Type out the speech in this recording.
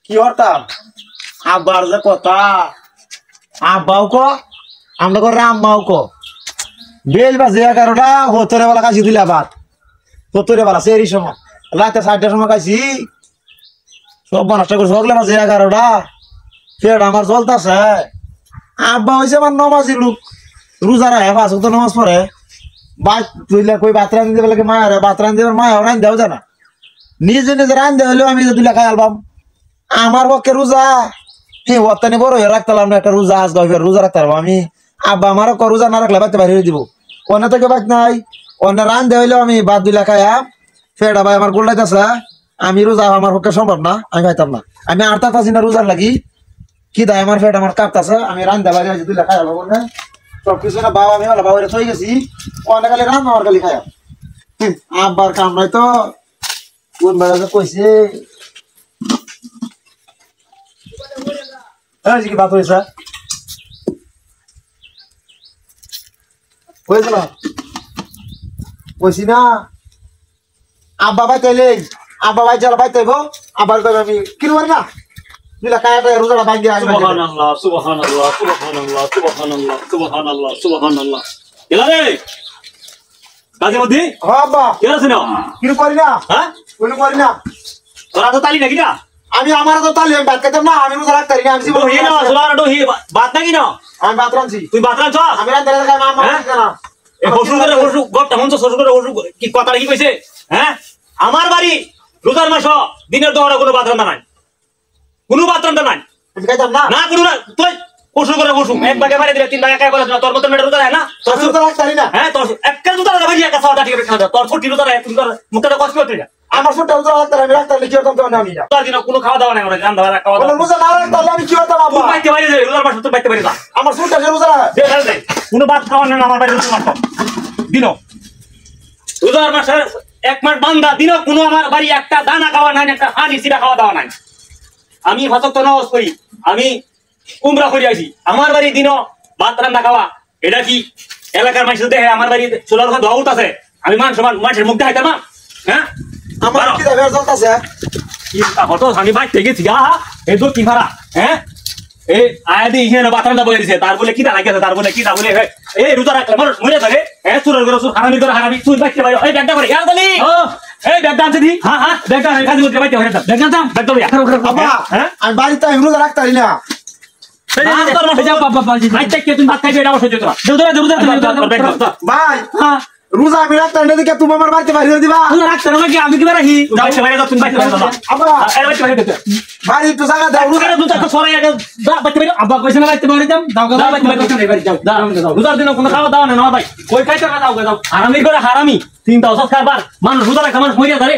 কি হতাম আব্বার যে কথা আব্বাও ক আমরা করে আম্মাও ক বেল বাজে 11টা 70 বেলা কাছি দিলে আবার 70 বেলা সেই সময় রাতে 4টার সময় কাছি সব নষ্ট করে সগলে বাজে 11টা ফের আমার চলতেছে আব্বা হয়েছে আমার নমাজি লোক রোজারা হে পাঁচ ওয়াক্ত নামাজ পড়ে বাদ তুইলে কই বাতরা দিতে বলে মায়ের বাতরা দিতে মায়ের রান দেও জানা নিজে নিজে রান দেওয়া হলেও আমি যদি লেখাই আলবাম আমার পক্ষে রোজা হ্যাঁ ওত্তানি বড় হয়ে রাখতাম না একটা রোজা আজ গভীর রোজা রাখতে পারবো আমি আব্বা আমারও রোজা না রাখলে বাড়তে বাইরে দিব অন্য থেকে বাদ নাই অন্য রান দেওয়া হইলেও আমি বাদ দুই লেখাইয়া ফের ভাই আমার গোল্ডাইতেছে আমি রোজা আমার পক্ষে সম্ভব না আমি পাইতাম না আমি আটটা পাচ্ছি না রোজার লাগি কি দেয় আমার ফেট আমার কাঁপতাছে আমি রান দেওয়া বাইরে দুই লেখাই আলবো না সব কিছু না বাবা আমি বাবা থই গেছি অনেক খালি রান আমার খালি খাই আব্বার কাম নাই তো কোন বেড়া কইছে কি বাত হয়েছে হয়েছিল কইছি না আব্বা ভাই তাইলে আব্বা ভাই যারা ভাই তাইব আবার আমি কিনব না দিলা কায়াটা রোজাটা ভাঙ্গি আসবে সুবহানাল্লাহ সুবহানাল্লাহ সুবহানাল্লাহ সুবহানাল্লাহ সুবহানাল্লাহ সুবহানাল্লাহ এলা রে কাজে মধ্যে হ্যাঁ আব্বা কি আছে না কিনু করি না হ্যাঁ কিনু করি না তোরা তো তালি নাকি না আমি আমার তো তালি আমি বাদ খেতাম না আমি রোজা রাখতে পারি না আমি জীবন হি না সোলার ডো হি বাত নাকি না আমি বাদ রাখছি তুই বাত রাখছ আমি রান দেলা খাই মা না এ হসু করে হসু গপটা মঞ্চ সরু করে হসু কি কথা কি কইছে হ্যাঁ আমার বাড়ি রোজার মাস দিনের দহরা কোনো বাত রান্না নাই কোনো বাত রান্না নাই আমি খাইতাম না না কোনো না তুই হসু করে হসু এক ভাগে মারে দিলে তিন ভাগে কাই বলে না তোর মত মেডা রোজা না তোর রোজা রাখতে পারি না হ্যাঁ তোর এক রোজা না ভাই একা সাদা ঠিক আছে তোর ফুটি রোজা নাই তুমি তোর মুখটা কষ্ট করতে না আমার ছোট রোজা রাখতে আমি রাখতে কি করতাম তো আমি না তোর দিন কোনো খাওয়া দাওয়া নাই ওরা গান দাওয়া খাওয়া দাওয়া রোজা না রাখতে আমি কি করতাম তুই আব্বা বাইতে বাইরে যাই রোজার মাস তুই বাইতে বাইরে যা আমার ছোট রোজা দে দে কোনো ভাত খাওয়া না আমার বাইরে রোজা মাস দিনো রোজার মাসে এক মাস বান্দা দিনো কোনো আমার বাড়ি একটা দানা খাওয়া নাই একটা হানি সিরা খাওয়া দাওয়া নাই আমি ফাতক নামাজ পড়ি আমি উমরা করি আইছি আমার বাড়ি দিনো ভাত রান্না খাওয়া এটা কি এলাকার মানুষ দেখে আমার বাড়ি চুলার কথা দৌড় আছে আমি মানুষের মুখ দেখাইতাম না হ্যাঁ আমার কি দাবের চলতেছে হতো আমি বাইতে গেছি এই তো কি ভাড়া হ্যাঁ এই আয়াদি ইহেন বাতানটা বলে দিছে তার বলে কি দা লাগে তার বলে কি দা বলে এই রোজা রাখলে মানুষ মরে যাবে চুরের করে চুর হারামি করে হারামি তুই বাইতে ভাই এই ব্যাগটা করে ইয়ার দলি এই ব্যাগটা আনতে দি হ্যাঁ হ্যাঁ ব্যাগটা কাজে মধ্যে বাইতে হয়ে ব্যাগটা দাম ব্যাগটা লইয়া বাবা হ্যাঁ আমি বাড়িতে রোজা রাখতে পারি না ভাই রোজা আমি রাখতে পারি না দেখে তুমি আমার বাড়িতে বাইরে দিবা আমি কি রাখি আব্বা বাড়ি একটু জায়গা দাও হারামি চিন্তা খাবার মানুষ রোজা রাখা মানুষ মরিয়া ধরে